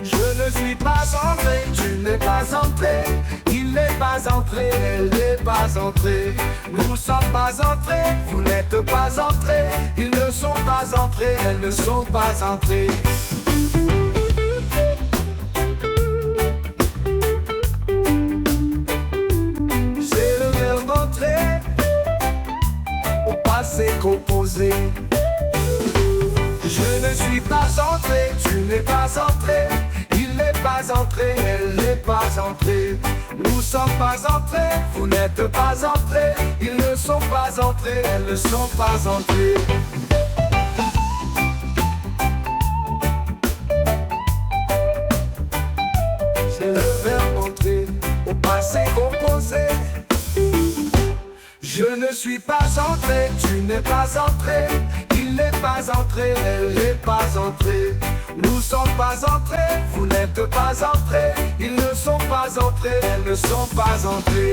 Je ne suis pas entré, tu n'es pas entré. Il n'est pas entré, elle n'est pas entrée. Nous ne sommes pas entrés, vous n'êtes pas entrés. Ils ne sont pas entrés, elles ne sont pas entrées. C'est le verbe entrer au passé composé. Je ne suis pas entré, tu n'es pas entré. Il n'est pas entré, elle n'est pas entrée. Nous ne sommes pas entrés, vous n'êtes pas entrés. Ils ne sont pas entrés, elles ne sont pas entrées. C'est le verbe entrer au passé composé. Je ne suis pas entré, tu n'es pas entré. Il n'est pas entré, elle n'est pas entrée. Nous ne sommes pas entrés, vous n'êtes pas entrés. Ils ne sont pas entrés, elles ne sont pas entrées.